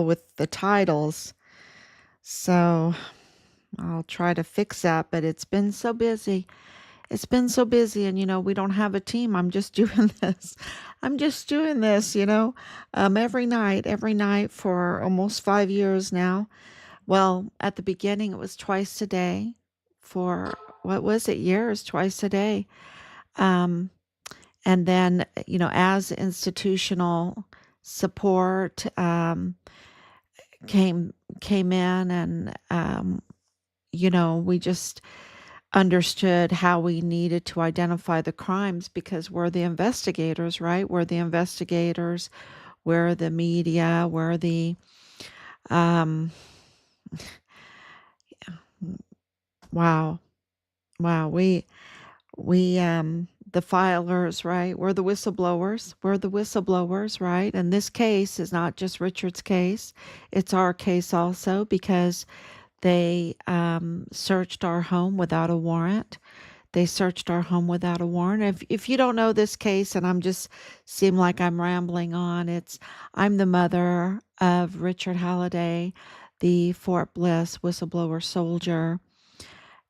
with the titles. So I'll try to fix that, but it's been so busy. It's been so busy, and we don't have a team. I'm just doing this. I'm just doing this, every night for almost 5 years now. Well, at the beginning, it was twice a day for what was it, years, twice a day. Um, and then, as institutional support came in, and we just understood how we needed to identify the crimes because we're the investigators, right? We're the investigators, we're the media, we're the um wow, wow, we the filers, right? We're the whistleblowers. We're the whistleblowers, right? And this case is not just Richard's case. It's our case also because they searched our home without a warrant. They searched our home without a warrant. If you don't know this case, and I'm just seem like I'm rambling on, I'm the mother of Richard Halliday, the Fort Bliss whistleblower soldier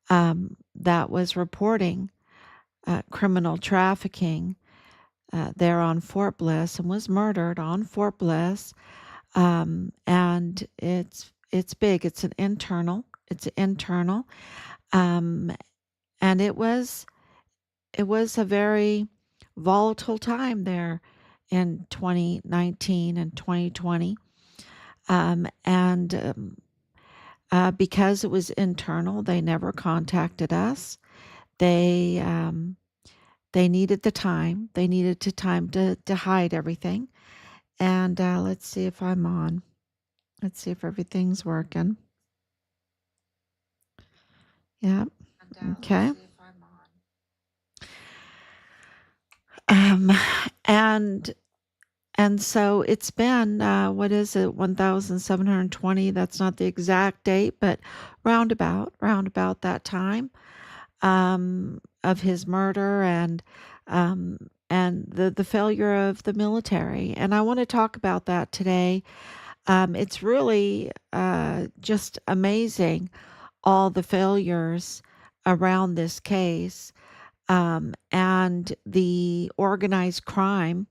that was reporting criminal trafficking there on Fort Bliss and was murdered on Fort Bliss. And it's big. It's an internal. It's internal. Um, and it was a very volatile time there in 2019 and 2020. And because it was internal, they never contacted us. They they needed the time. They needed the time to hide everything. And let's see if I'm on. Let's see if everything's working. Yeah. Okay. Um, and and so it's been what is it, 1,720? That's not the exact date, but round about that time of his murder and the failure of the military. And I want to talk about that today. It's really just amazing all the failures around this case and the organized crime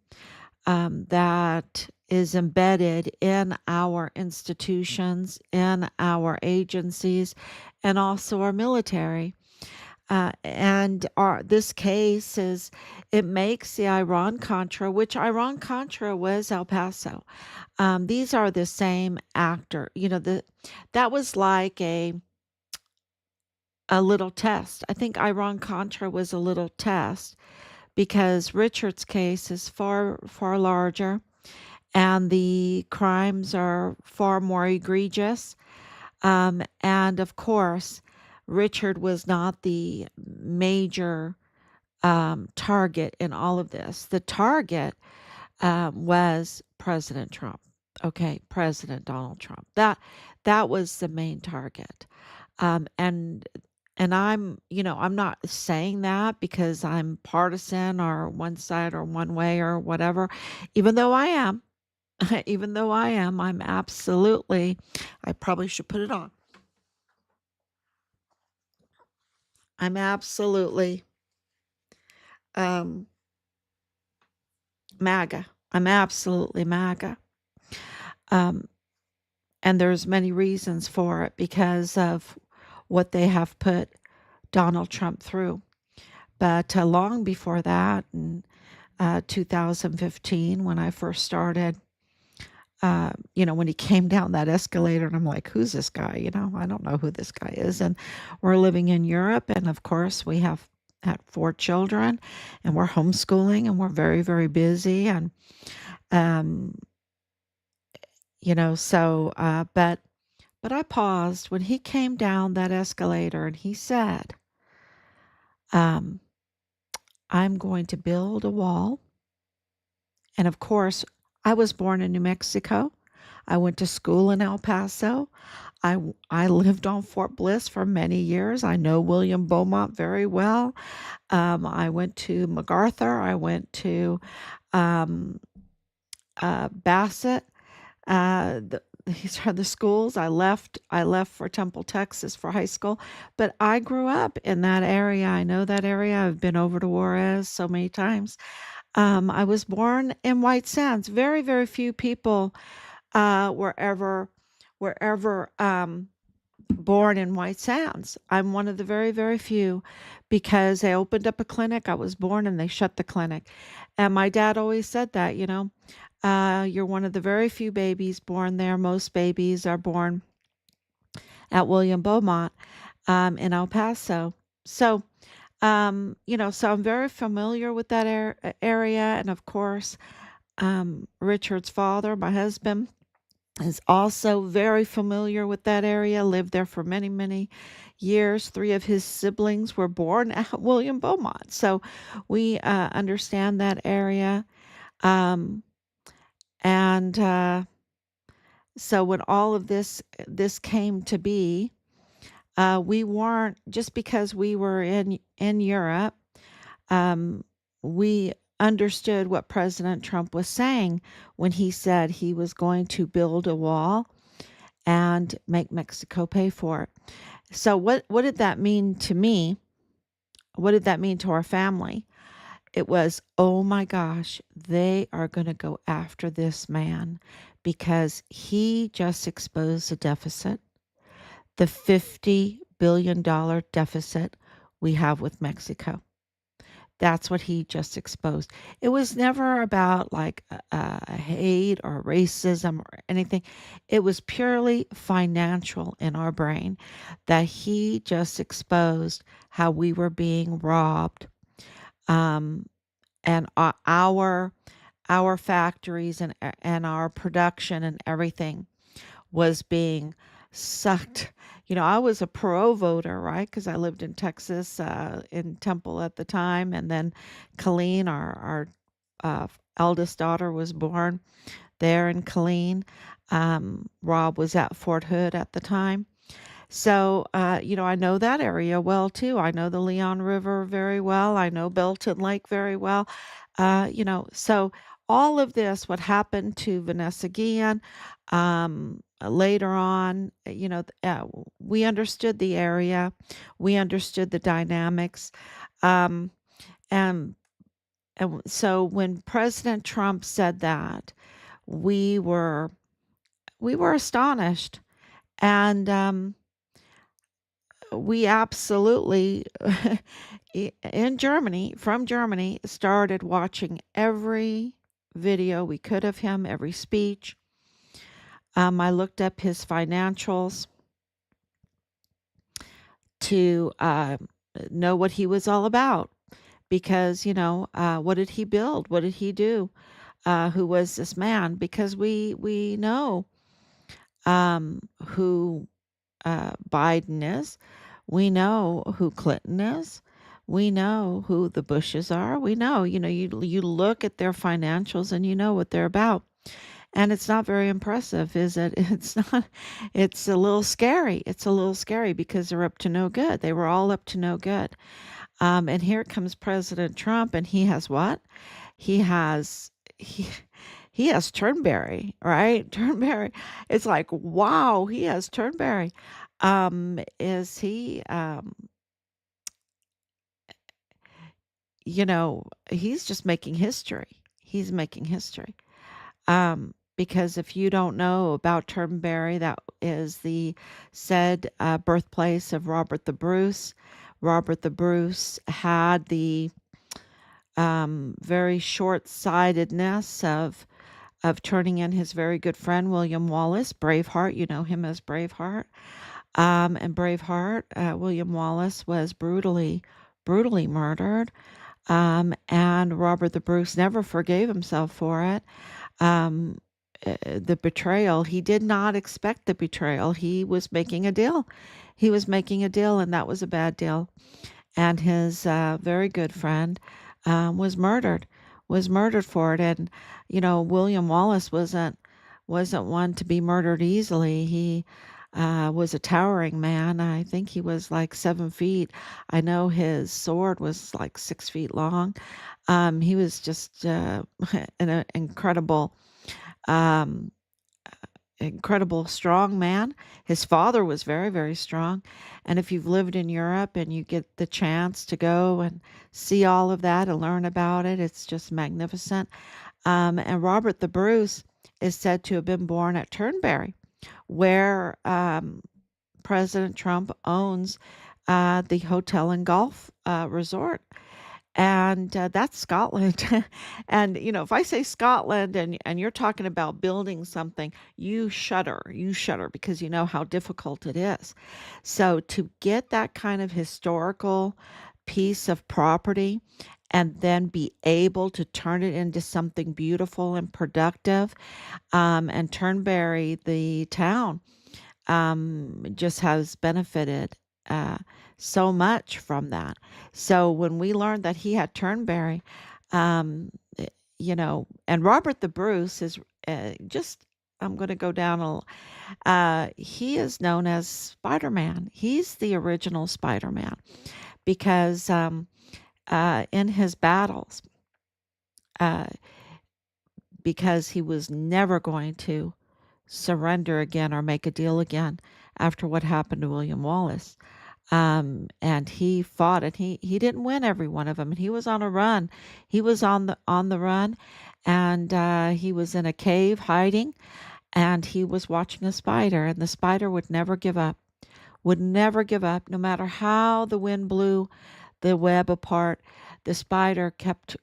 that is embedded in our institutions, in our agencies, and also our military. And this case it makes the Iran-Contra, which Iran-Contra was El Paso. These are the same actor. That was like a little test. I think Iran-Contra was a little test because Richard's case is far, far larger and the crimes are far more egregious. And of course, Richard was not the major target in all of this. The target was President Trump. Okay, President Donald Trump. That was the main target. And I'm not saying that because I'm partisan or one side or one way or whatever, even though I am. Even though I'm absolutely, I probably should put it on. I'm absolutely um, MAGA. I'm absolutely MAGA. Um, and there's many reasons for it because of what they have put Donald Trump through. But long before that, in 2015, when I first started, when he came down that escalator, and I'm like, who's this guy? I don't know who this guy is. And we're living in Europe, and of course, we have had 4 children, and we're homeschooling, and we're very, very busy. And um, but I paused when he came down that escalator, and he said, um, "I'm going to build a wall." And of course, I was born in New Mexico. I went to school in El Paso. I lived on Fort Bliss for many years. I know William Beaumont very well. I went to MacArthur. I went to um, Bassett. these are the schools. I left for Temple, Texas for high school, but I grew up in that area. I know that area. I've been over to Juarez so many times. I was born in White Sands. Very, very few people were ever born in White Sands. I'm one of the very, very few because they opened up a clinic. I was born and they shut the clinic. And my dad always said that, you're one of the very few babies born there. Most babies are born at William Beaumont in El Paso. So, so I'm very familiar with that area. And of course, Richard's father, my husband, is also very familiar with that area, lived there for many, many years. Three of his siblings were born at William Beaumont. So we understand that area. Um, and so when all of this came to be, we weren't just because we were in Europe. Um, we understood what President Trump was saying when he said he was going to build a wall and make Mexico pay for it. So what did that mean to me? What did that mean to our family? It was, oh my gosh, they are going to go after this man because he just exposed the deficit, the $50 billion deficit we have with Mexico. That's what he just exposed. It was never about like hate or racism or anything. It was purely financial in our brain that he just exposed how we were being robbed. Um, and our factories and our production and everything was being sucked. I was a pro voter, right? Because I lived in Texas, in Temple at the time, and then Colleen, our eldest daughter, was born there in Colleen. Rob was at Fort Hood at the time. So, I know that area well too. I know the Leon River very well. I know Belton Lake very well. So all of this, what happened to Vanessa Guillen, later on, we understood the area, we understood the dynamics, um, and so when President Trump said that, we were we were astonished, and we absolutely in Germany, from Germany, started watching every video we could of him, every speech. I looked up his financials to know what he was all about because, what did he build? What did he do? Who was this man? Because we know who Biden is. We know who Clinton is. We know who the Bushes are. We know, you look at their financials and you know what they're about. And it's not very impressive, is it? It's not. It's a little scary. It's a little scary because they're up to no good. They were all up to no good. And here comes President Trump, and he has what? He has he he has Turnberry, right? Turnberry. It's like, wow, he has Turnberry. Is he he's just making history. He's making history. Because if you don't know about Turnberry, that is the said birthplace of Robert the Bruce. Robert the Bruce had the very short-sightedness of turning in his very good friend William Wallace, Braveheart. You know him as Braveheart. And Braveheart, William Wallace was brutally murdered. And Robert the Bruce never forgave himself for it. Um, the betrayal, he did not expect the betrayal. He was making a deal. He was making a deal, and that was a bad deal. And his very good friend was murdered for it. And William Wallace wasn't one to be murdered easily. He was a towering man. I think he was like 7 feet. I know his sword was like 6 feet long. He was just an incredible, um, incredible strong man. His father was very, very strong. And if you've lived in Europe and you get the chance to go and see all of that and learn about it, it's just magnificent. And Robert the Bruce is said to have been born at Turnberry, where President Trump owns the hotel and golf resort. And that's Scotland. And if I say Scotland and you're talking about building something, you shudder because you know how difficult it is. So to get that kind of historical piece of property and then be able to turn it into something beautiful and productive, and Turnberry, the town, just has benefited uh, so much from that. So when we learned that he had Turnberry, um, and Robert the Bruce is just, I'm going to go down he is known as Spider Man. He's the original Spider Man because in his battles, uh, because he was never going to surrender again or make a deal again after what happened to William Wallace. And he fought, and he didn't win every one of them. And he was on a run. He was on the run, and he was in a cave hiding, and he was watching a spider, and the spider would never give up. Would never give up, no matter how the wind blew the web apart. The spider kept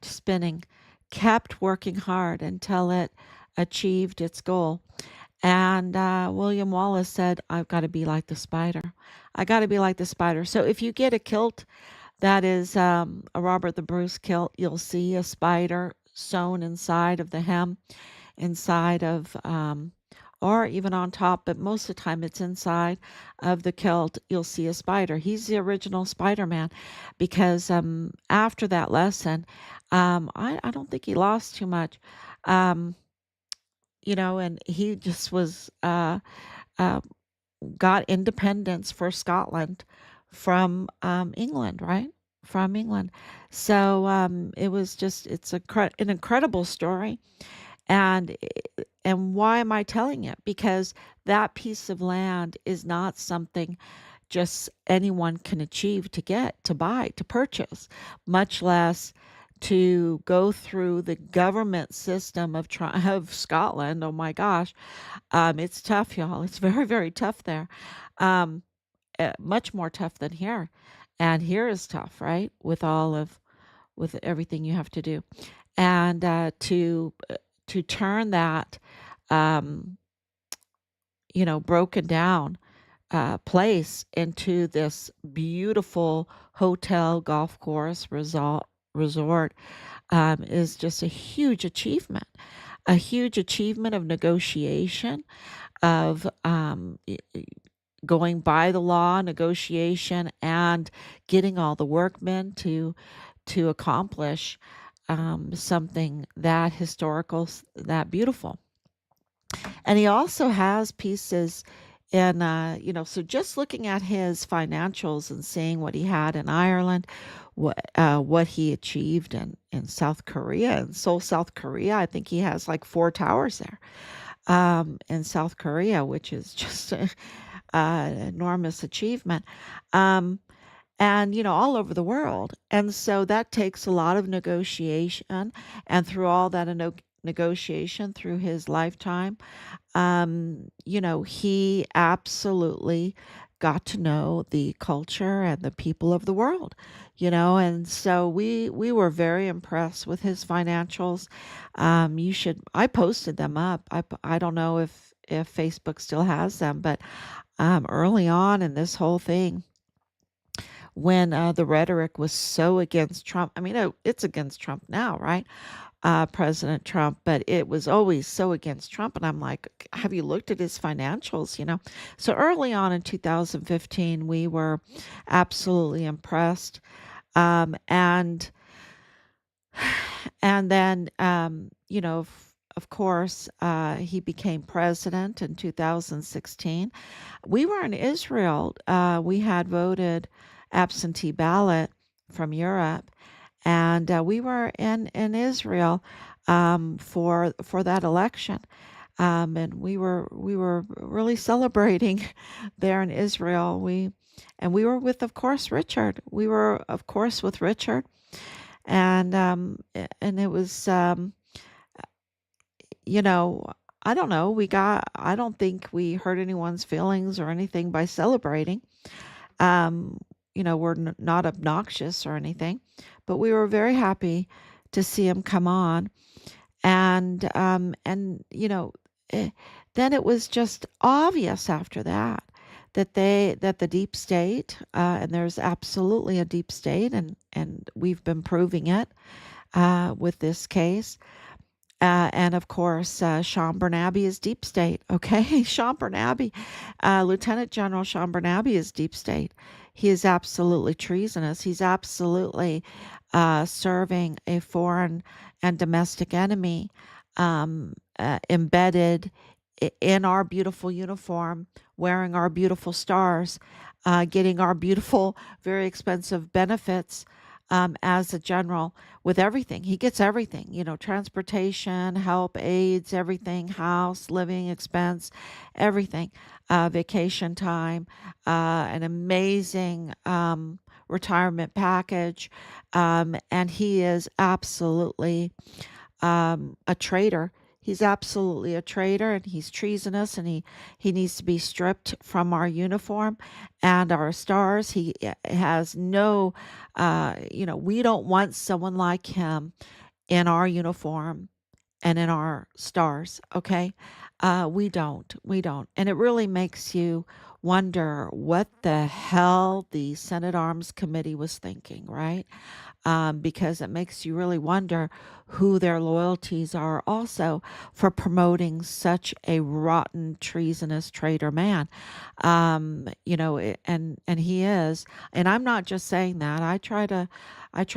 spinning, kept working hard until it achieved its goal. And William Wallace said, I've got to be like the spider. I got to be like the spider. So if you get a kilt that is a Robert the Bruce kilt, you'll see a spider sewn inside of the hem, inside of, or even on top, but most of the time it's inside of the kilt. You'll see a spider. He's the original Spider Man because after that lesson, I don't think he lost too much. Um, and he just was uh, got independence for Scotland from England, right? From England. So it was just an incredible story, and why am I telling it? Because that piece of land is not something just anyone can achieve to get, to buy, to purchase, much less to go through the government system of Scotland. Oh my gosh, it's tough, y'all. It's very, very tough there. Um, Much more tough than here, and here is tough, right? With everything you have to do, and to turn that, um, broken down place into this beautiful hotel, golf course, resort is just a huge achievement of negotiation, of going by the law, negotiation, and getting all the workmen to accomplish something that historical, that beautiful. And he also has pieces in, so just looking at his financials and seeing what he had in Ireland, what he achieved in South Korea, in Seoul, South Korea. I think he has like 4 towers there in South Korea, which is just an enormous achievement. Um, and all over the world. And so that takes a lot of negotiation, and through all that negotiation through his lifetime, he absolutely got to know the culture and the people of the world, and so we were very impressed with his financials. I posted them up. I don't know if Facebook still has them, but early on in this whole thing, when the rhetoric was so against Trump. I mean, it's against Trump now, right? President Trump, but it was always so against Trump. And I'm like, have you looked at his financials? So early on in 2015, we were absolutely impressed. And then, of course, he became president in 2016. We were in Israel. We had voted absentee ballot from Europe, and we were in Israel for that election. And we were really celebrating there in Israel. We were with, of course, Richard. We were, of course, with Richard, and it was, you know, I don't know. I don't think we hurt anyone's feelings or anything by celebrating. Um, we're not obnoxious or anything, but we were very happy to see him come on. And eh, then it was just obvious after that that the deep state, and there's absolutely a deep state, and we've been proving it with this case. And of course, Sean Bernabe is deep state. Okay, Sean Bernabe, Lieutenant General Sean Bernabe is deep state. He is absolutely treasonous. He's absolutely serving a foreign and domestic enemy, embedded in our beautiful uniform, wearing our beautiful stars, getting our beautiful, very expensive benefits as a general with everything. He gets everything, transportation, help, aids, everything, house, living expense, everything, vacation time, an amazing retirement package. And he is absolutely a traitor. He's absolutely a traitor, and he's treasonous, and he needs to be stripped from our uniform and our stars. He has no, we don't want someone like him in our uniform and in our stars. Okay. We don't. And it really makes you wonder what the hell the Senate Arms Committee was thinking, right? Because it makes you really wonder who their loyalties are also for promoting such a rotten, treasonous traitor man. And he is, and I'm not just saying that. I try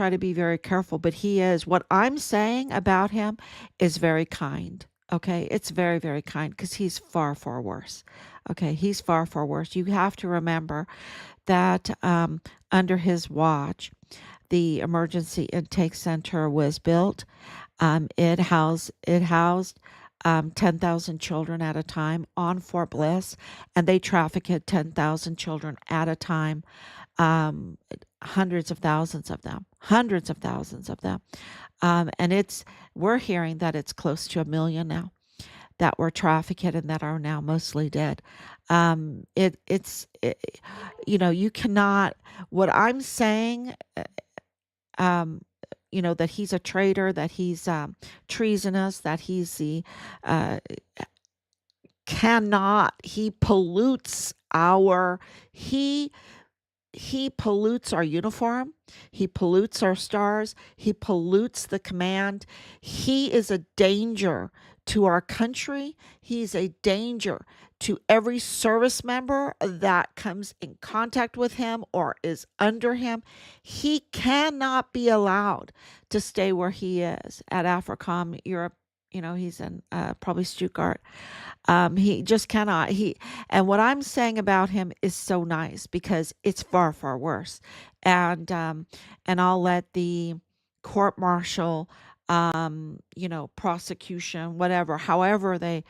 to be very careful, but he is. What I'm saying about him is very kind. Okay, it's very, very kind because he's far, far worse. Okay, he's far, far worse. You have to remember that under his watch, the emergency intake center was built. It housed 10,000 children at a time on Fort Bliss, and they trafficked 10,000 children at a time, um, hundreds of thousands of them. And we're hearing that it's close to 1 million now that were trafficked and that are now mostly dead. You cannot, what I'm saying, um, that he's a traitor, that he's treasonous, that uh, he pollutes he he pollutes our uniform. He pollutes our stars. He pollutes the command. He is a danger to our country. He's a danger to every service member that comes in contact with him or is under him. He cannot be allowed to stay where he is at AFRICOM Europe. He's in probably Stuttgart. He just cannot. And what I'm saying about him is so nice because it's far, far worse. And I'll let the court martial, prosecution, whatever, however the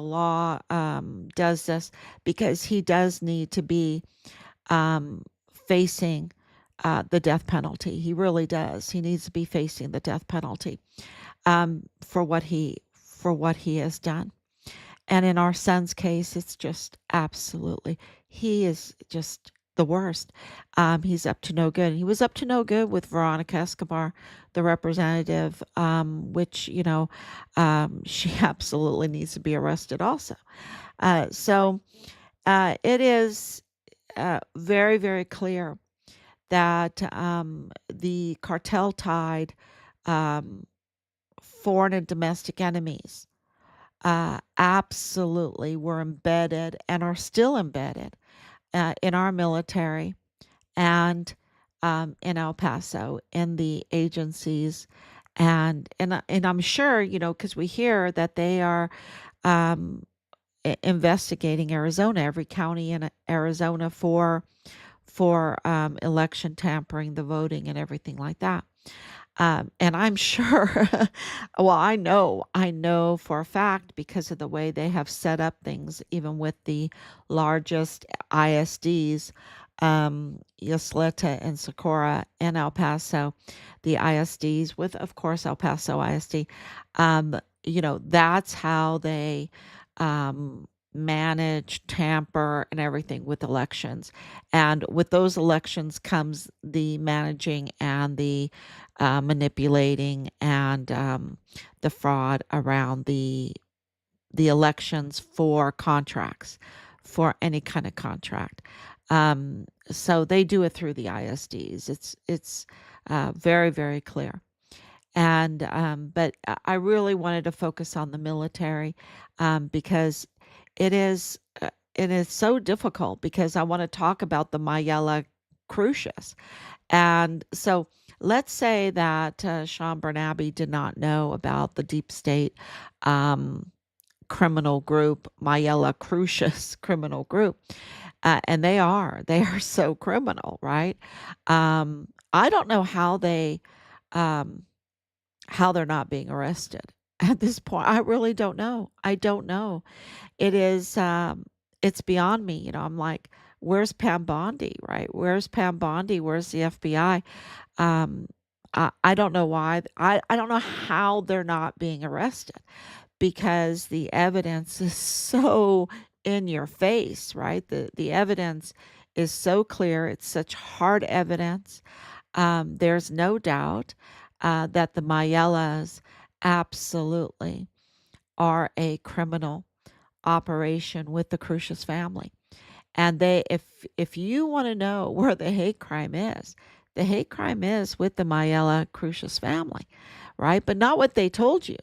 law does this, because he does need to be facing the death penalty. He really does. He needs to be facing the death penalty for what he has done. And in our son's case, it's just absolutely, he is just the worst. He's up to no good. He was up to no good with Veronica Escobar, the representative, which, she absolutely needs to be arrested also. So it is very, very clear that the cartel tied um, foreign and domestic enemies absolutely were embedded and are still embedded in our military and in El Paso in the agencies. And I'm sure, because we hear that they are um, investigating Arizona, every county in Arizona for election tampering, the voting, and everything like that. And I'm sure, well, I know for a fact because of the way they have set up things, even with the largest ISDs, Ysleta and Socorro and El Paso, the ISDs with, of course, El Paso ISD. That's how they manage, tamper, and everything with elections. And with those elections comes the managing and the manipulating and the fraud around the elections for contracts, for any kind of contract. So they do it through the ISDs. It's very, very clear. And but I really wanted to focus on the military because it is it is so difficult because I want to talk about the Mayella Crucius. And so let's say that Sean Bernabe did not know about the deep state um, criminal group, Mayella Crucius criminal group. And they are so criminal, right? I don't know um, how they're not being arrested at this point. I really don't know. I don't know. It is, it's beyond me. I'm like, where's Pam Bondi, right? Where's Pam Bondi? Where's the FBI? Um, I don't know why. I don't know how they're not being arrested because the evidence is so in your face, right? The evidence is so clear. It's such hard evidence. There's no doubt that the Mayellas absolutely are a criminal operation with the Crucius family. And if you want to know where the hate crime is, the hate crime is with the Mayella Crucius family, right? But not what they told you,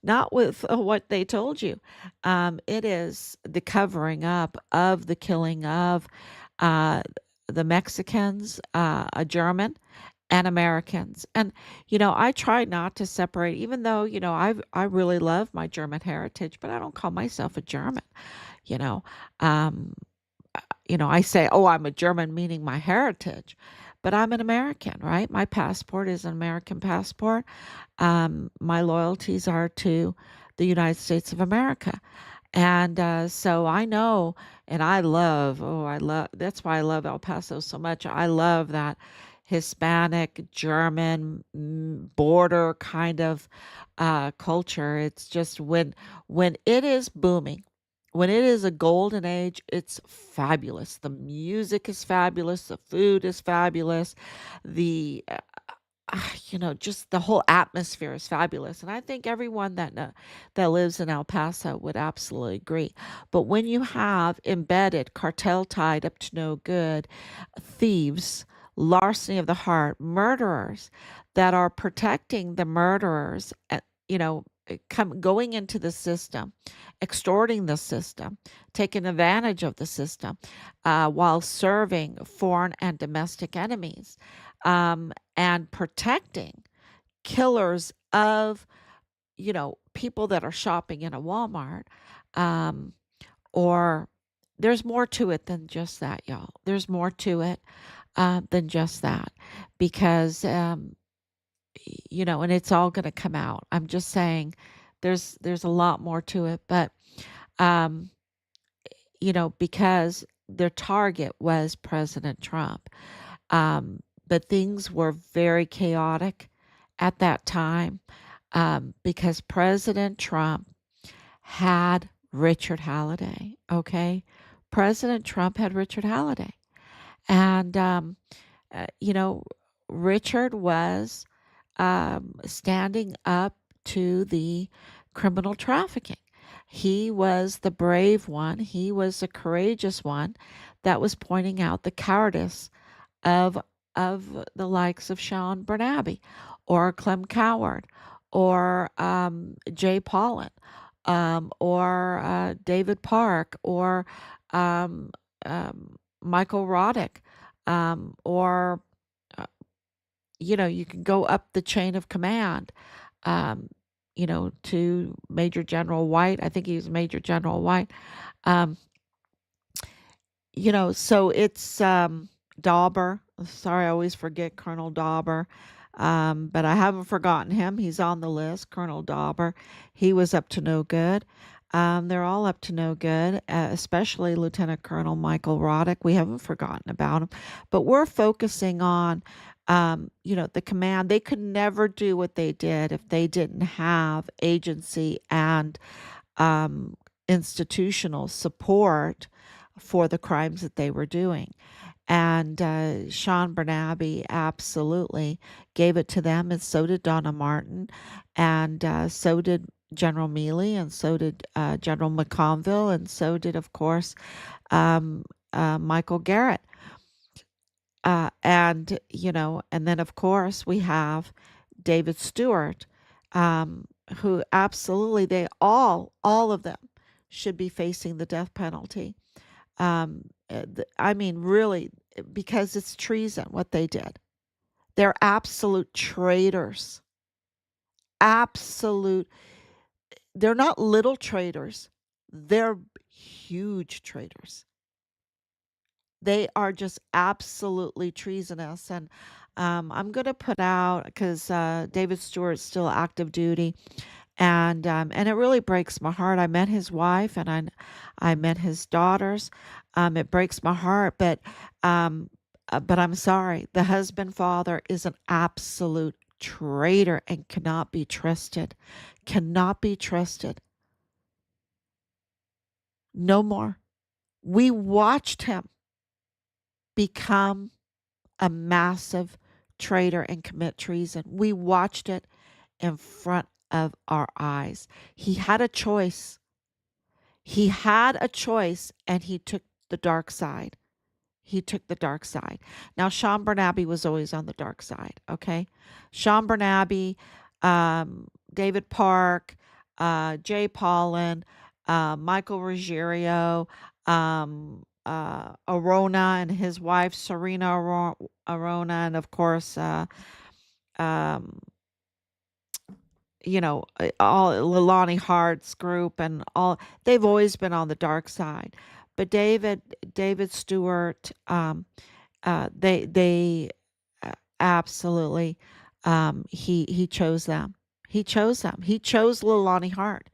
not with what they told you. It is the covering up of the killing of uh, the Mexicans, a German, and Americans. And I try not to separate, even though I really love my German heritage, but I don't call myself a German. You know, um, I say, oh, I'm a German, meaning my heritage, but I'm an American, right? My passport is an American passport. My loyalties are to the United States of America. And so I know, and that's why I love El Paso so much. I love that Hispanic, German border kind of culture. It's just when it is booming, when it is a golden age, it's fabulous. The music is fabulous. The food is fabulous. The just the whole atmosphere is fabulous. And I think everyone that lives in El Paso would absolutely agree. But when you have embedded, cartel tied up to no good, thieves, larceny of the heart, murderers that are protecting the murderers, going into the system, extorting the system, taking advantage of the system, while serving foreign and domestic enemies, and protecting killers of people that are shopping in a Walmart, um, or there's more to it than just that, y'all. There's more to it than just that, because and it's all going to come out. I'm just saying, there's a lot more to it, but um, because their target was President Trump. But things were very chaotic at that time because President Trump had Richard Halliday. Okay. President Trump had Richard Halliday. And, uh, you know, Richard was standing up to the criminal trafficking. He was the brave one, he was the courageous one that was pointing out the cowardice of the likes of Sean Bernabe or Clem Coward or Jay Pollan or David Park or um, Michael Roddick or you can go up the chain of command um, to Major General White. I think he was Major General White. Um, so it's Dauber. Sorry, I always forget Colonel Dauber. But I haven't forgotten him. He's on the list. Colonel Dauber, he was up to no good. They're all up to no good, especially Lieutenant Colonel Michael Roddick. We haven't forgotten about him, but we're focusing on, the command. They could never do what they did if they didn't have agency and um, institutional support for the crimes that they were doing. And Sean Bernabe absolutely gave it to them, and so did Donna Martin, and so did General Mealy, and so did General McConville, and so did, of course, Michael Garrett. And then, of course, we have David Stewart, who absolutely, all of them should be facing the death penalty. I mean, really, because it's treason what they did. They're absolute traitors. Absolute. They're not little traitors. They're huge traitors. They are just absolutely treasonous. And I'm going to put out, because David Stewart's still active duty, and it really breaks my heart. I met his wife, and I met his daughters. It breaks my heart, but I'm sorry. The husband father is an absolute traitor and cannot be trusted. Cannot be trusted. No more. We watched him become a massive traitor and commit treason. We watched it in front of our eyes. He had a choice. He had a choice, and he took the dark side. He took the dark side. Now, Sean Bernabe was always on the dark side, okay? Sean Bernabe, David Park, Jay Paulin, Michael Ruggiero, Arona and his wife, Serena Arona, and of course, um, all Leilani Hart's group and all, they've always been on the dark side. But David Stewart, they absolutely, he chose them. He chose them. He chose Leilani Hart.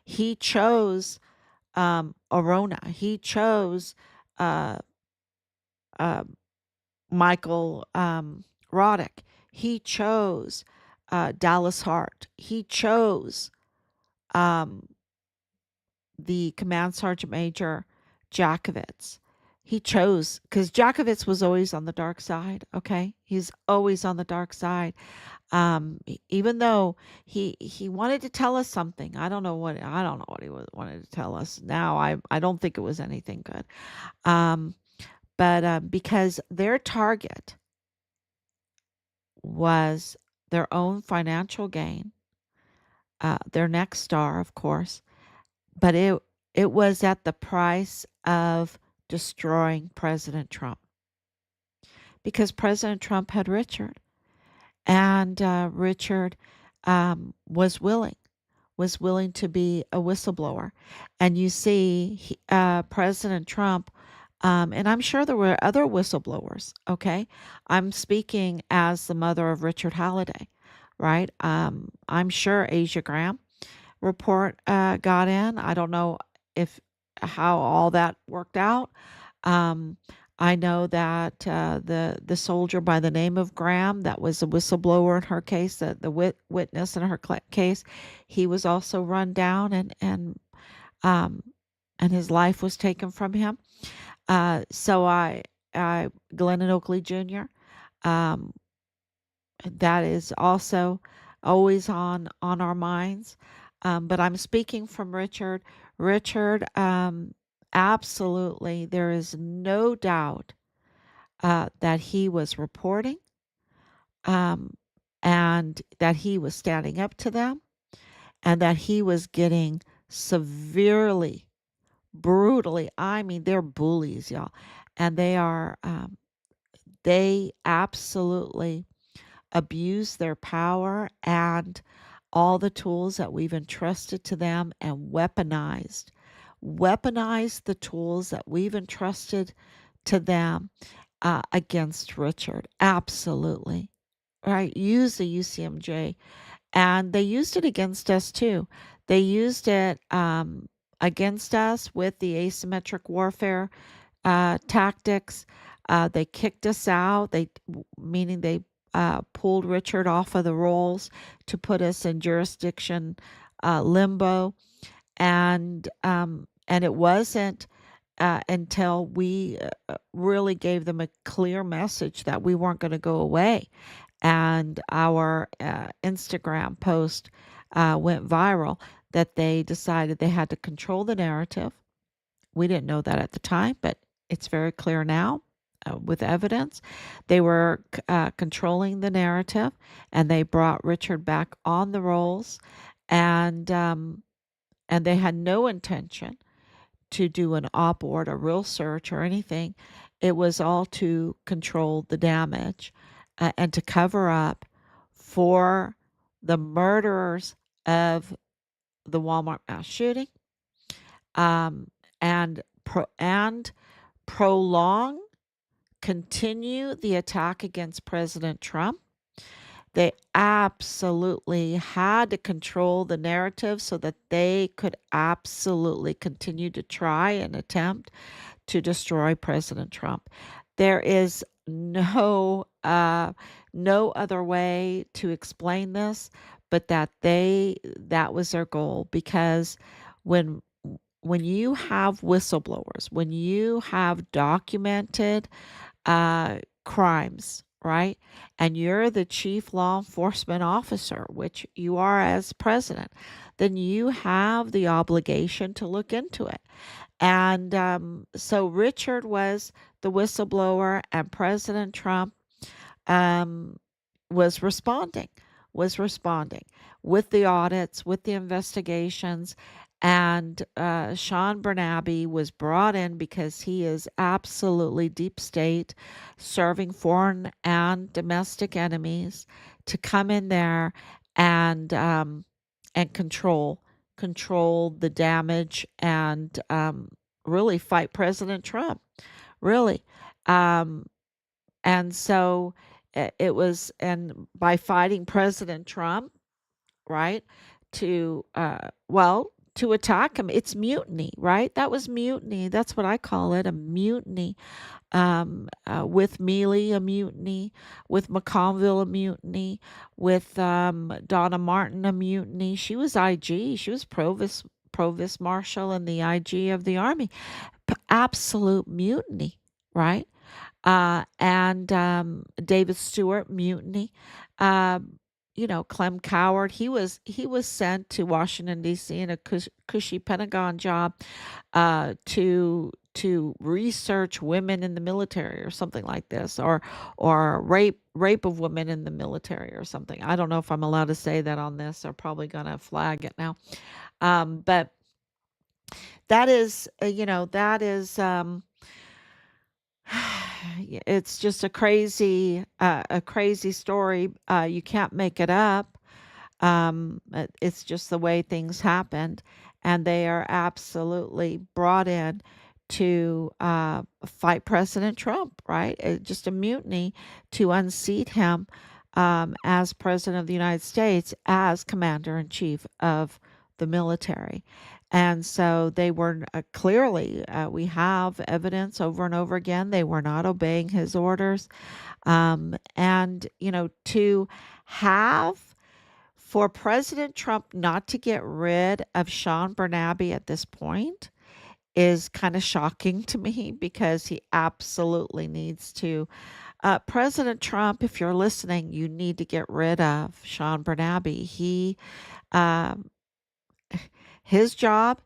He chose Arona. He chose uh, uh, Michael Roddick. He chose Dallas Hart. He chose um, the Command Sergeant Major Jakovitz. He chose, because Jakovitz was always on the dark side. Okay, he's always on the dark side. Even though he wanted to tell us something, I don't know what wanted to tell us. Now I don't think it was anything good. Um, but because their target was their own financial gain, their next star, of course, but it was at the price of destroying President Trump, because President Trump had Richard, and Richard was willing to be a whistleblower. And you see, President Trump, and I'm sure there were other whistleblowers. Okay, I'm speaking as the mother of Richard Halliday, right? I'm sure Asia Graham report got in. I don't know if how all that worked out. Um, I know that the soldier by the name of Graham, that was a whistleblower in her case, the witness in her case, he was also run down, um, and his life was taken from him. So Glennon Oakley Jr. Um, that is also always on our minds. But I'm speaking from Richard. Richard, absolutely, there is no doubt that he was reporting, um, and that he was standing up to them, and that he was getting severely, brutally. I mean, they're bullies, y'all, and they absolutely abuse their power and all the tools that we've entrusted to them, and weaponized the tools that we've entrusted to them against Richard. Absolutely. right, used the UCMJ, and they used it against us too. They used it against us with the asymmetric warfare tactics. They kicked us out. Meaning they pulled Richard off of the rolls to put us in jurisdiction limbo, and it wasn't until we really gave them a clear message that we weren't going to go away, and our Instagram post went viral, that they decided they had to control the narrative. We didn't know that at the time, but it's very clear now with evidence. They were controlling the narrative, and they brought Richard back on the rolls, and they had no intention to do an op ord, a real search, or anything. It was all to control the damage and to cover up for the murderers of the Walmart mass shooting, um, and prolong, continue the attack against President Trump. They absolutely had to control the narrative so that they could absolutely continue to try and attempt to destroy President Trump. There is no other way to explain this, but that was their goal. Because when when you have whistleblowers, when you have documented crimes, right? And you're the chief law enforcement officer, which you are as president, then you have the obligation to look into it. And so Richard was the whistleblower, and President Trump um, was responding, was responding with the audits, with the investigations. And Sean Bernabe was brought in because he is absolutely deep state, serving foreign and domestic enemies, to come in there and control the damage, and really fight President Trump. Really. Um, and so it was, and by fighting President Trump, right, to attack him, it's mutiny, right? That was mutiny. That's what I call it, a mutiny. With Mealy, a mutiny; with McConville, a mutiny; with Donna Martin, a mutiny. She was IG. She was provost marshal and the IG of the army. Absolute mutiny, right? And David Stewart, mutiny. Clem Coward, he was sent to Washington D.C. in a cushy Pentagon job to research women in the military or something like this, or rape of women in the military or something. I don't know if I'm allowed to say that on this. They're probably gonna flag it now. But that is, it's just a crazy story. You can't make it up. It's just the way things happened, and they are absolutely brought in to fight President Trump, right? Just a mutiny to unseat him as President of the United States, as Commander in Chief of the military. And so they were clearly, we have evidence over and over again, they were not obeying his orders. And, to have for President Trump not to get rid of Sean Bernabe at this point is kind of shocking to me, because he absolutely needs to. President Trump, if you're listening, you need to get rid of Sean Bernabe. Um, his job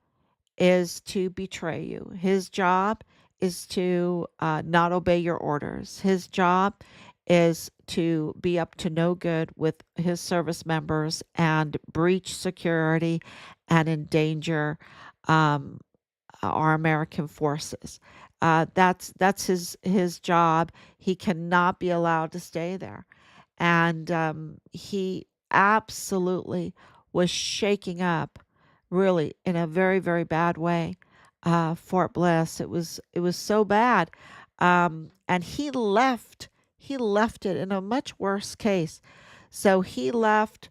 is to betray you. His job is to not obey your orders. His job is to be up to no good with his service members and breach security and endanger um, our American forces. That's his job. He cannot be allowed to stay there, and he absolutely was shaking up, really in a very, very bad way, Fort Bliss. It was so bad, and he left He left it in a much worse case. So he left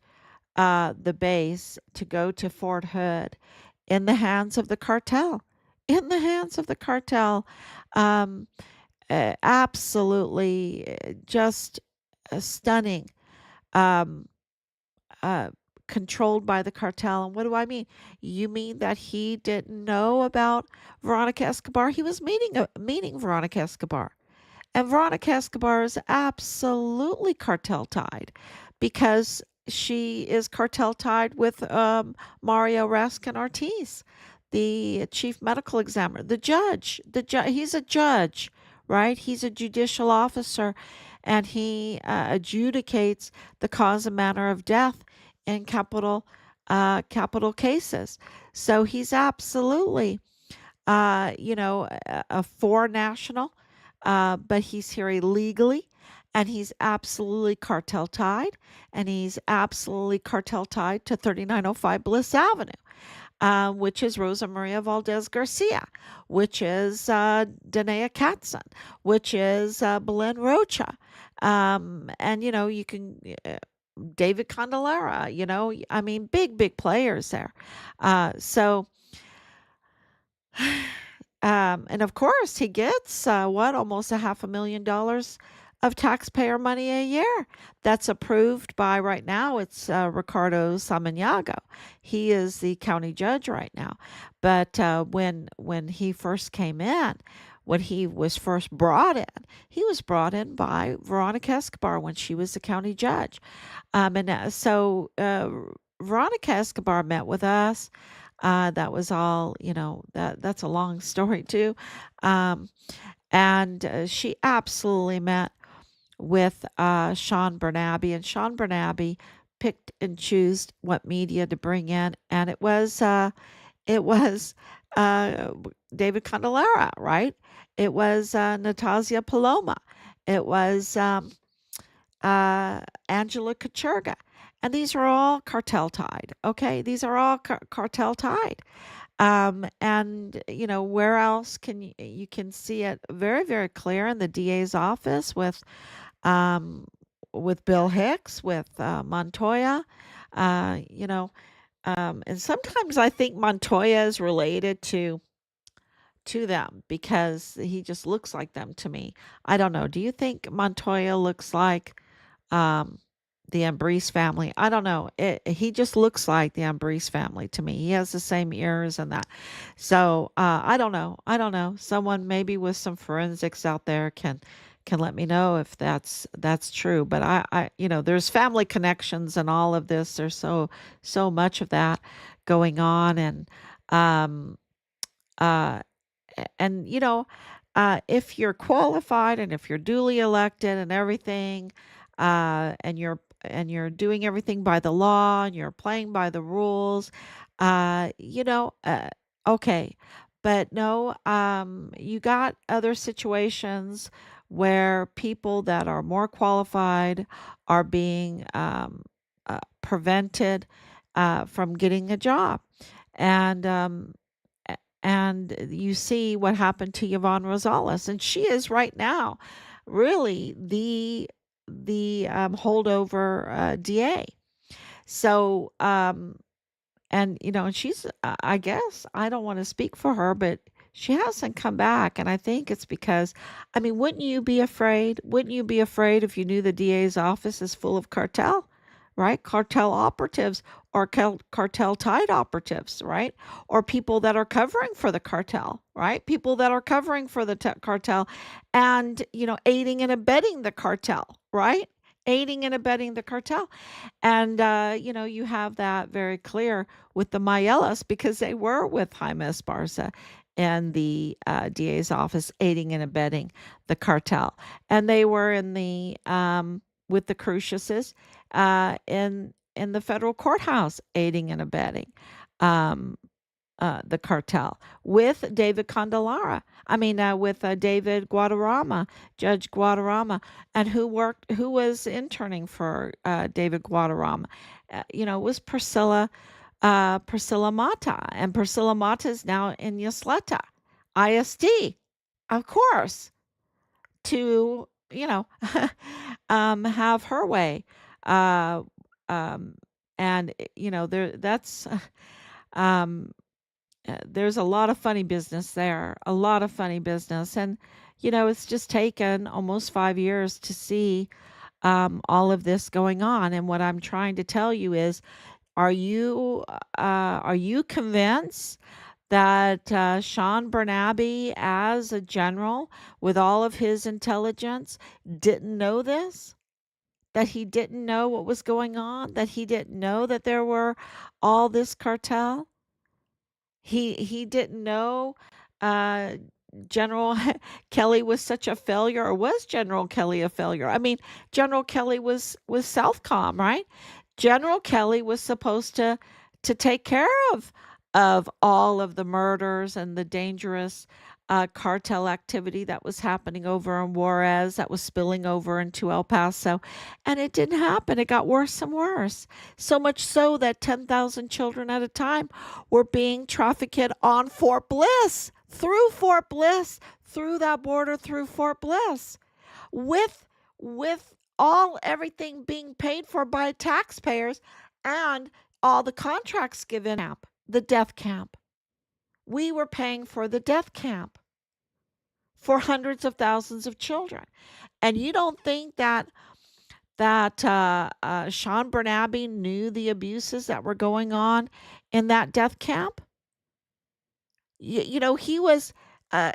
the base to go to Fort Hood in the hands of the cartel. In the hands of the cartel. Um, Absolutely just stunning. Um, uh, Controlled by the cartel. And what do I mean? You mean that he didn't know about Veronica Escobar? He was meeting Veronica Escobar. And Veronica Escobar is absolutely cartel tied because she is cartel tied with Mario Raskin Ortiz, the chief medical examiner, the judge. He's a judge, right? He's a judicial officer, and he adjudicates the cause and manner of death in capital cases. So he's absolutely a foreign national, but he's here illegally, and he's absolutely cartel tied, and he's absolutely cartel tied to 3905 Bliss Avenue, which is Rosa Maria Valdez Garcia, which is Danae Katzen, which is Belen Rocha. And, you can. David Candelara, I mean, big players there. So and of course, he gets almost $500,000 of taxpayer money a year. That's approved by right now. It's Ricardo Samaniago. He is the county judge right now. But when he first came in, when he was first brought in, he was brought in by Veronica Escobar when she was the county judge. And so Veronica Escobar met with us. That was all, that's a long story too. Um, and she absolutely met with Sean Bernabe, and Sean Bernabe picked and chose what media to bring in, and it was uh, David Candelara, right? It was Natasia Paloma. It was Angela Kacherga. And these are all cartel tied. Okay. These are all cartel tied. And where else can you can see it very, very clear in the DA's office um, with Bill Hicks, with Montoya, uh, you know, and sometimes I think Montoya is related to them because he just looks like them to me. I don't know. Do you think Montoya looks like um, the Ambrose family? I don't know. He just looks like the Ambrose family to me. He has the same ears and that. So I don't know. I don't know. Someone maybe with some forensics out there can let me know if that's true. But there's family connections and all of this. There's so much of that going on, and um, uh, and if you're qualified and if you're duly elected and everything, and you're doing everything by the law and you're playing by the rules, uh, you know, uh, okay. But no, you got other situations where people that are more qualified are being prevented from getting a job. And and you see what happened to Yvonne Rosales, and she is right now really the holdover DA. So and she's I guess I don't want to speak for her, but she hasn't come back, and I think it's because I mean, wouldn't you be afraid? Wouldn't you be afraid if you knew the DA's office is full of cartel, right? Cartel operatives or cartel tied operatives, right? Or people that are covering for the cartel, right? People that are covering for the cartel and, aiding and abetting the cartel, right? Aiding and abetting the cartel. And, you have that very clear with the Mayelas because they were with Jaime Esparza and the DA's office aiding and abetting the cartel. And they were with the Cruciuses in the federal courthouse aiding and abetting um, the cartel with David Candelara. I mean, with David Guadarrama, Judge Guadarrama, and who was interning for David Guadarrama. It was Priscilla Mata, and Priscilla Mata is now in Ysleta ISD, of course, to you know, have her way. Uh, um, and um, there's a lot of funny business there, a lot of funny business, and it's just taken almost 5 years to see all of this going on. And what I'm trying to tell you is, are you convinced that Sean Bernabe, as a general with all of his intelligence, didn't know this? That he didn't know what was going on? That he didn't know that there were all this cartel? He didn't know uh, General Kelly was such a failure, or was General Kelly a failure? I mean, General Kelly was Southcom, right? General Kelly was supposed to take care of all of the murders and the dangerous cartel activity that was happening over in Juarez, that was spilling over into El Paso, and it didn't happen. It got worse and worse, so much so that 10,000 children at a time were being trafficked on Fort Bliss, through that border, through Fort Bliss, with all everything being paid for by taxpayers, and all the contracts given camp, the death camp. We were paying for the death camp for hundreds of thousands of children. And you don't think that Sean Bernabe knew the abuses that were going on in that death camp? He was, I'm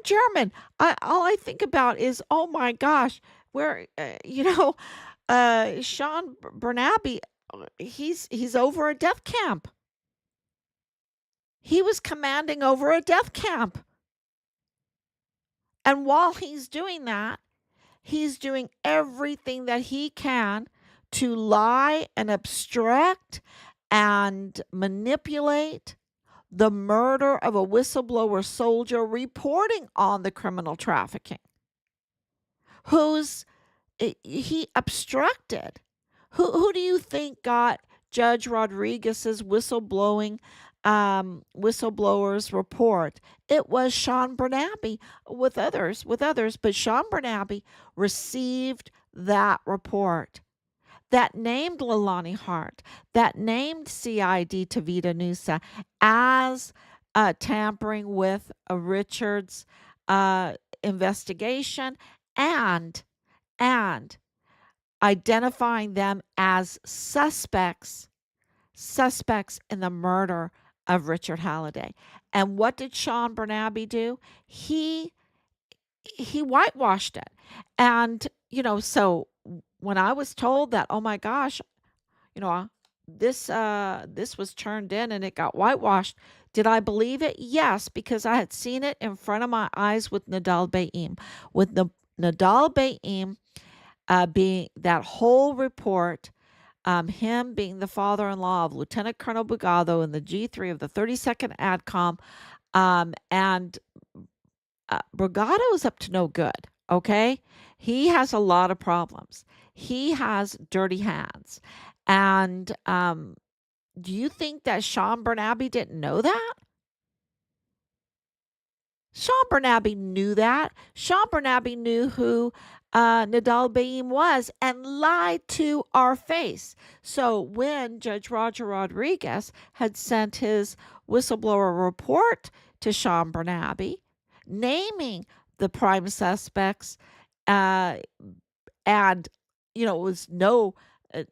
German. All I think about is, oh my gosh, where, Sean Bernabe, he's over a death camp. He was commanding over a death camp. And while he's doing that, he's doing everything that he can to lie and obstruct and manipulate the murder of a whistleblower soldier reporting on the criminal trafficking, who's he obstructed. Who do you think got Judge Rodriguez's whistleblowers report? It was Sean Bernabe, with others, but Sean Bernabe received that report that named Leilani Hart, that named CID Tavita Nusa as tampering with Richard's uh, investigation, and and identifying them as suspects in the murder of Richard Halliday. And what did Sean Bernabe do? He whitewashed it. And so when I was told that, oh my gosh, you know, this was turned in and it got whitewashed. Did I believe it? Yes, because I had seen it in front of my eyes with Nadal Baim. With the Nadal Baim being that whole report, him being the father-in-law of Lieutenant Colonel Bugado in the G3 of the 32nd ADCOM, and Brigado is up to no good, okay? He has a lot of problems. He has dirty hands. And do you think that Sean Bernabe didn't know that? Sean Bernabe knew that. Sean Bernabe knew who Nadal Baim was and lied to our face. So when Judge Roger Rodriguez had sent his whistleblower report to Sean Bernabe, naming the prime suspects, uh, and it was no uh,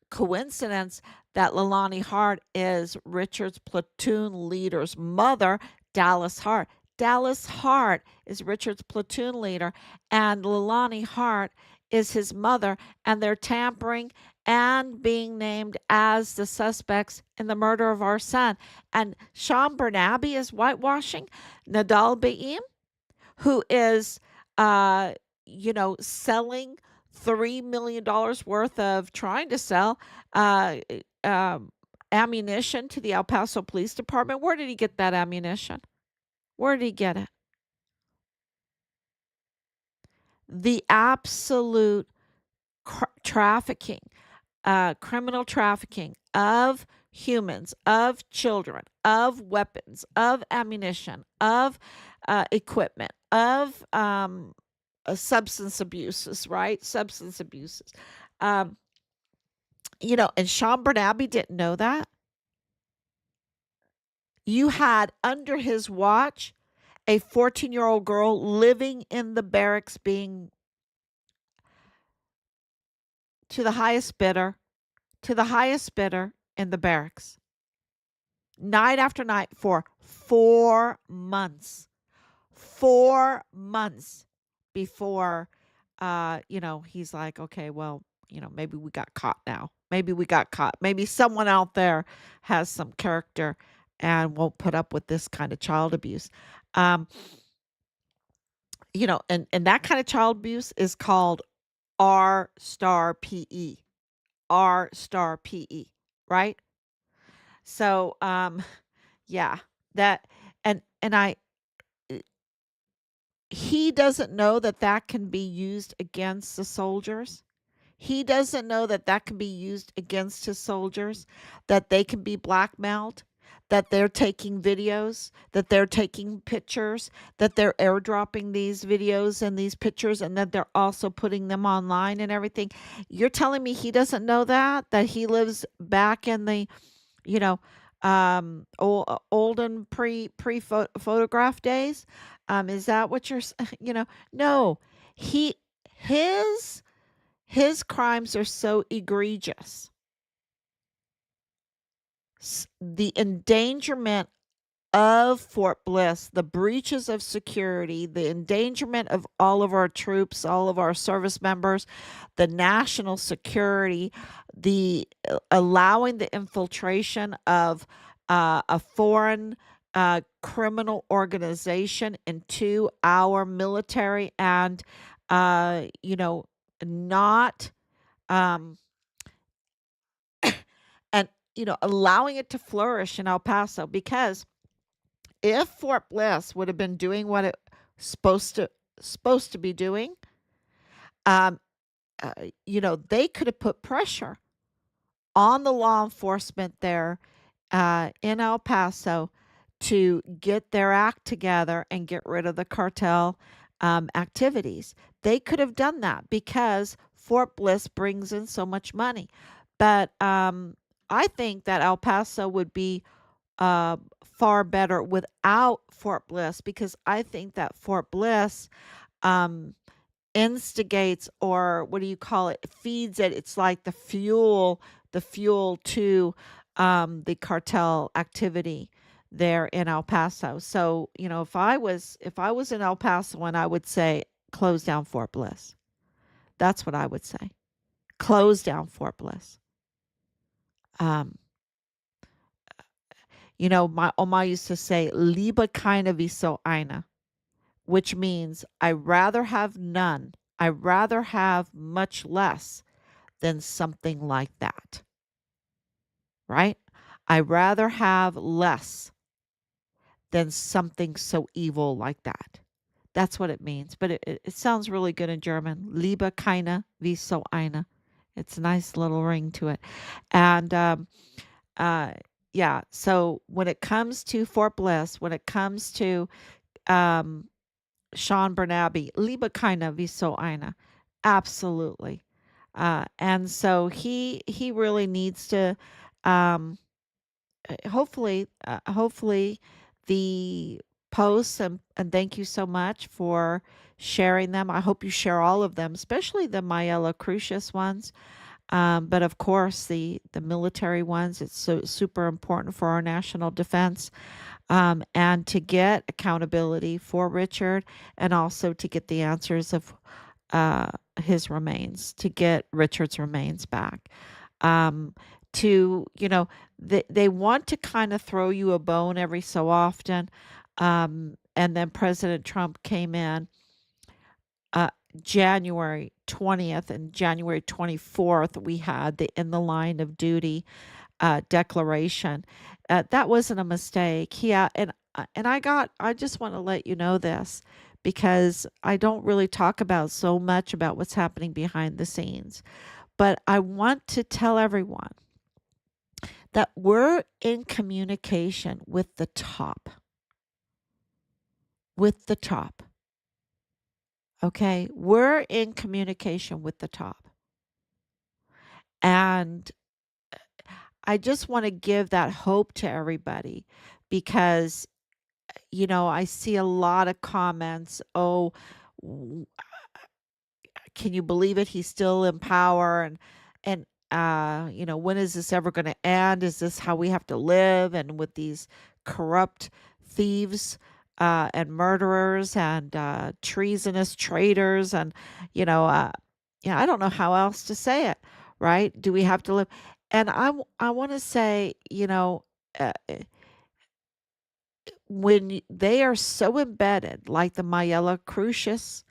coincidence that Leilani Hart is Richard's platoon leader's mother, Dallas Hart. Dallas Hart is Richard's platoon leader, and Leilani Hart is his mother, and they're tampering and being named as the suspects in the murder of our son. And Sean Bernabe is whitewashing Nadal Baim, who is, selling $3 million worth of, trying to sell uh, um, ammunition to the El Paso Police Department. Where did he get that ammunition? Where did he get it? The absolute trafficking, criminal trafficking of humans, of children, of weapons, of ammunition, of equipment, of substance abuses, right? Substance abuses. Um, and Sean Bernabe didn't know that. You had under his watch a 14-year-old girl living in the barracks being to the highest bidder, to the highest bidder in the barracks, night after night for 4 months. 4 months before, he's like, okay, well, maybe we got caught now. Maybe we got caught. Maybe someone out there has some character and won't put up with this kind of child abuse. Um, and that kind of child abuse is called R star PE. R star PE, right? So, yeah, that and I he doesn't know that that can be used against the soldiers. He doesn't know that that can be used against his soldiers, that they can be blackmailed, that they're taking videos, that they're taking pictures, that they're airdropping these videos and these pictures, and that they're also putting them online and everything. You're telling me he doesn't know that he lives back in the, you know, olden photograph days? Is that what you're, no, he, his, his crimes are so egregious. The endangerment of Fort Bliss, the breaches of security, the endangerment of all of our troops, all of our service members, the national security, the allowing the infiltration of a foreign criminal organization into our military, and not um, and allowing it to flourish in El Paso, because if Fort Bliss would have been doing what it supposed to be doing, um, uh, they could have put pressure on the law enforcement there in El Paso to get their act together and get rid of the cartel activities. They could have done that because Fort Bliss brings in so much money. But I think that El Paso would be uh, far better without Fort Bliss, because I think that Fort Bliss um, instigates, or what do you call it? Feeds it. It's like the fuel to the cartel activity there in El Paso. So, if I was in El Paso, and I would say close down Fort Bliss. That's what I would say. Close down Fort Bliss. Um, my Oma used to say, "Lieber keine wie so eine," which means I rather have none. I rather have much less than something like that, right? I rather have less than something so evil like that. That's what it means. But it sounds really good in German. Lieber keine wie so eine. It's a nice little ring to it. And uh, yeah, so when it comes to Fort Bliss, when it comes to um, Sean Bernabe, Liebe keine wie so eine. Absolutely. And so he really needs to um, hopefully the posts, and thank you so much for sharing them. I hope you share all of them, especially the Mayela Crucius ones. But of course, the military ones, it's so super important for our national defense, and to get accountability for Richard, and also to get the answers of uh, his remains, to get Richard's remains back. Um, to, they want to kind of throw you a bone every so often. And then President Trump came in uh, January 20th and January 24th. We had the In the Line of Duty declaration. That wasn't a mistake. And I just want to let you know this, because I don't really talk about so much about what's happening behind the scenes. But I want to tell everyone that we're in communication with the top, with the top. Okay, we're in communication with the top. And I just want to give that hope to everybody because, I see a lot of comments. Oh, w- can you believe it? He's still in power. And when is this ever going to end? Is this how we have to live? And with these corrupt thieves and murderers and treasonous traitors, and you know, uh, I don't know how else to say it. Right? Do we have to live? And I want to say, when they are so embedded, like the Mayella Crucius,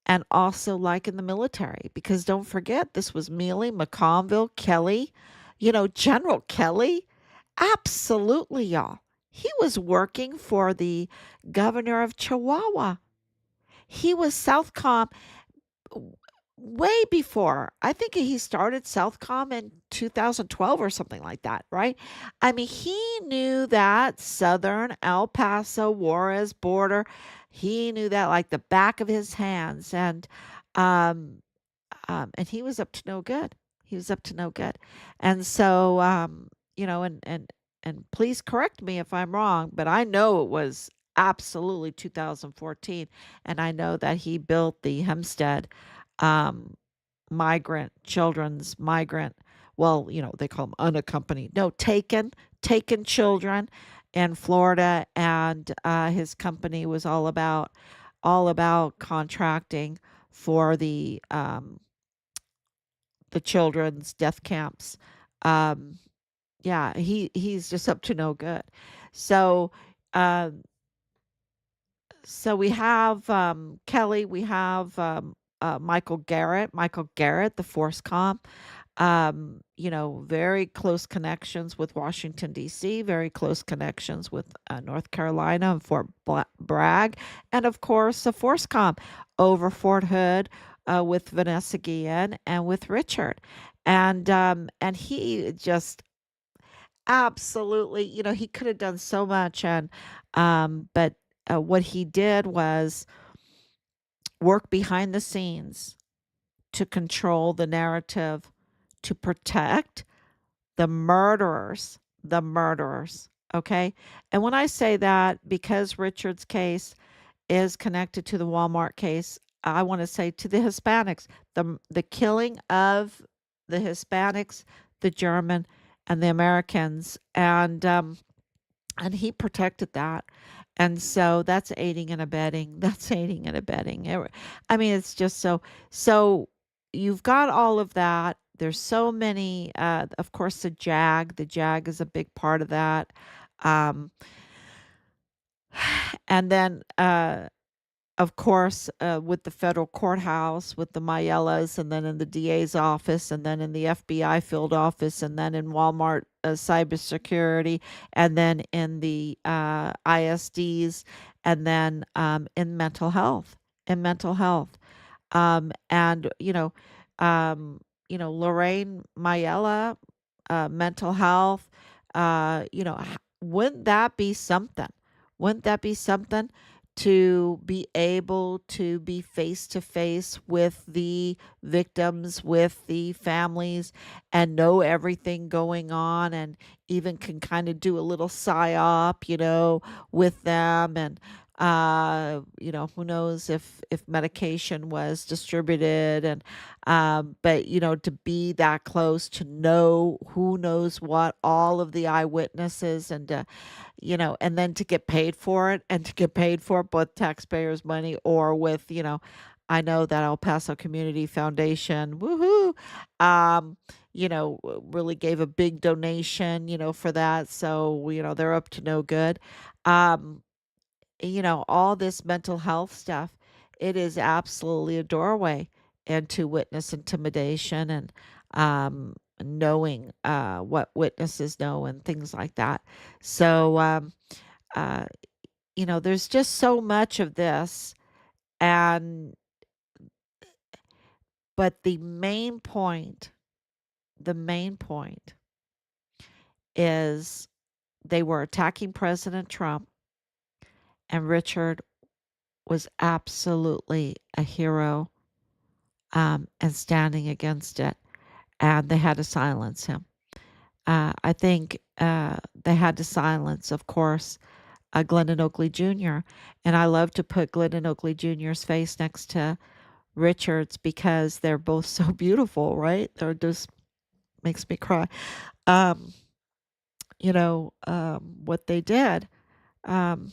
and also like in the military, because don't forget, this was Mealy, McConville, Kelly, General Kelly. Absolutely, y'all. He was working for the governor of Chihuahua. He was Southcom way before. I think he started Southcom in 2012 or something like that, right? I mean, he knew that southern El Paso Juarez border. He knew that like the back of his hands. Um, and he was up to no good. He was up to no good. And so, and please correct me if I'm wrong, but I know it was absolutely 2014, and I know that he built the Hempstead um, migrant. Well, they call them unaccompanied. No, taken children in Florida, and his company was all about contracting for the children's death camps. Um, yeah, he's just up to no good. So, um, so we have Kelly, we have Michael Garrett, the Force Comp. Very close connections with Washington, D.C., very close connections with North Carolina and Fort Bragg, and of course, the Force Comp over Fort Hood with Vanessa Guillen and with Richard. And he just absolutely, he could have done so much. But what he did was work behind the scenes to control the narrative, to protect the murderers, okay? And when I say that, because Richard's case is connected to the Walmart case, I want to say to the Hispanics, the killing of the Hispanics, the German, and the Americans, and he protected that. And so that's aiding and abetting. That's aiding and abetting. I mean, it's just so you've got all of that. There's so many, of course, the Jag is a big part of that. Um, and then, of course, with the federal courthouse, with the Mayellas, and then in the DA's office, and then in the FBI field office, and then in Walmart cybersecurity, and then in the ISDs, and then in mental health. In mental health, and Lorraine Mayella, mental health. Wouldn't that be something? Wouldn't that be something to be able to be face to face with the victims, with the families, and know everything going on, and even can kind of do a little psyop, with them, and who knows if medication was distributed, and but to be that close, to know who knows what, all of the eyewitnesses, and then to get paid for it, and to get paid for it both taxpayers' money or with, I know that El Paso Community Foundation, woohoo, really gave a big donation, for that. So, they're up to no good. Um, all this mental health stuff, it is absolutely a doorway into witness intimidation, and knowing what witnesses know and things like that. So, uh, there's just so much of this. And, but the main point is they were attacking President Trump, and Richard was absolutely a hero, and standing against it, and they had to silence him. I think they had to silence, of course, Glennon Oakley Jr. And I love to put Glennon Oakley Jr.'s face next to Richard's because they're both so beautiful, right? They're just makes me cry. Um, what they did. Um,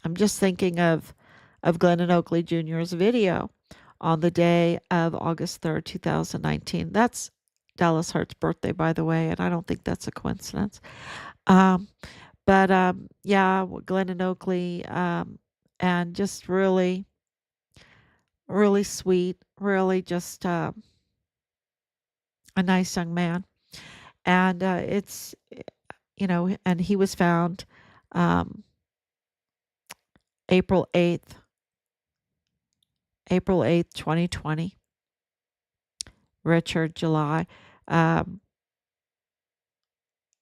I'm just thinking of Glennon Oakley Jr.'s video on the day of August 3rd, 2019. That's Dallas Hart's birthday, by the way, and I don't think that's a coincidence. Um, but yeah, Glennon Oakley, and just really, really sweet, really just a nice young man. And and he was found um, April 8th, April 8th, 2020. Richard, July. Um,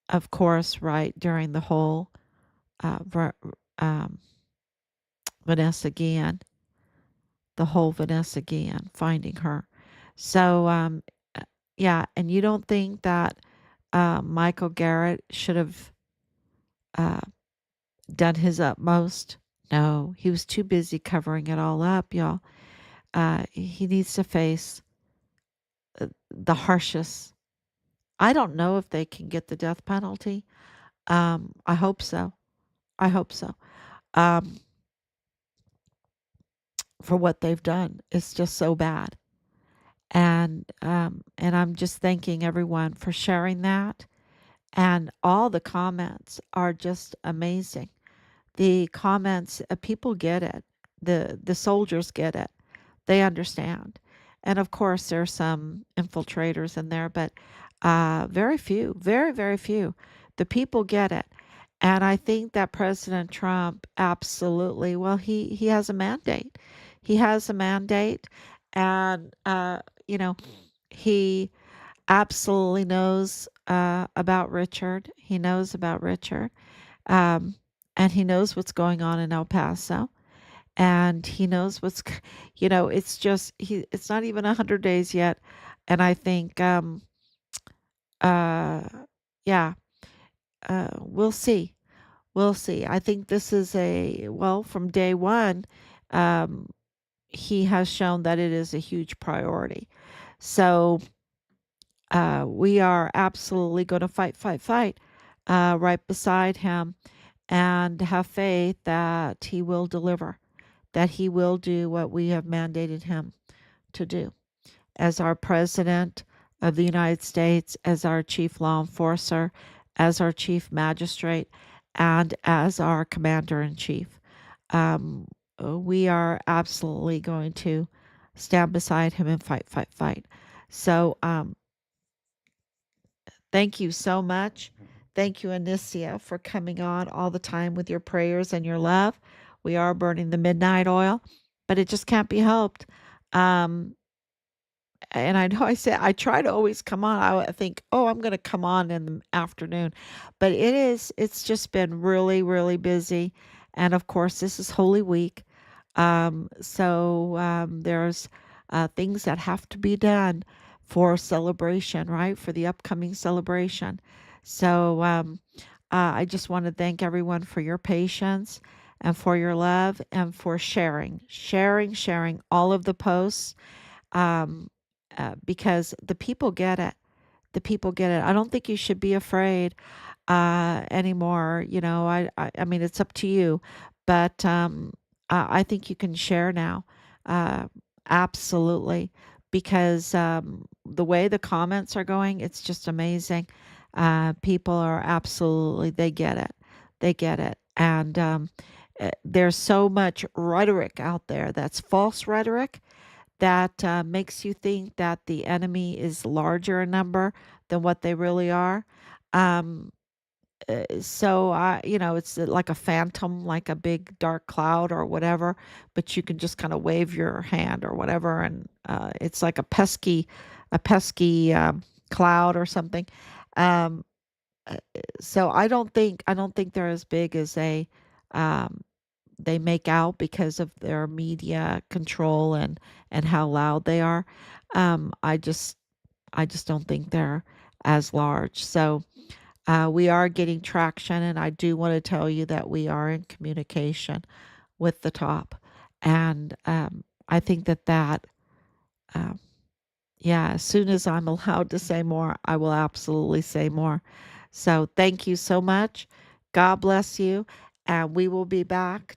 of course, right during the whole uh, um, Vanessa Guillen, the whole Vanessa Guillen finding her. So, uh, yeah, and you don't think that Michael Garrett should have uh, done his utmost? No, he was too busy covering it all up, y'all. He needs to face the harshest. I don't know if they can get the death penalty. I hope so. I hope so. Um, for what they've done, it's just so bad. And I'm just thanking everyone for sharing that. And all the comments are just amazing. The comments, people get it. The soldiers get it. They understand. And of course, there's some infiltrators in there, but very few, very, very few. The people get it. And I think that President Trump absolutely, well, he has a mandate. He has a mandate. And, he absolutely knows about Richard. He knows about Richard. Um, and he knows what's going on in El Paso, and he knows it's just it's not even 100 days yet. And I think uh yeah, we'll see. We'll see. I think this is from day one, um he has shown that it is a huge priority. So we are absolutely going to fight right beside him, and have faith that he will deliver, that he will do what we have mandated him to do as our president of the United States, as our chief law enforcer, as our chief magistrate, and as our commander in chief. Um, we are absolutely going to stand beside him and fight. So, thank you so much. Thank you, Anicia, for coming on all the time with your prayers and your love. We are burning the midnight oil, but it just can't be helped. Um, and I know I said I try to always come on. I think, oh, I'm going to come on in the afternoon, but it's just been really, really busy. And of course, this is Holy Week. There's things that have to be done for celebration, right? For the upcoming celebration. So, I just want to thank everyone for your patience and for your love and for sharing all of the posts, um, because the people get it. The people get it. I don't think you should be afraid anymore. I mean, it's up to you, but I think you can share now. Uh, Absolutely, because the way the comments are going, it's just amazing. People are absolutely, they get it. They get it. And there's so much rhetoric out there that's false rhetoric that makes you think that the enemy is larger in number than what they really are. Um, it's like a phantom, like a big dark cloud or whatever, but you can just kind of wave your hand or whatever, and it's like a pesky cloud or something. Um, So I don't think they're as big as um, they make out because of their media control and how loud they are. I just don't think they're as large. So we are getting traction, and I do want to tell you that we are in communication with the top, and I think that um, yeah, as soon as I'm allowed to say more, I will absolutely say more. So thank you so much. God bless you, and we will be back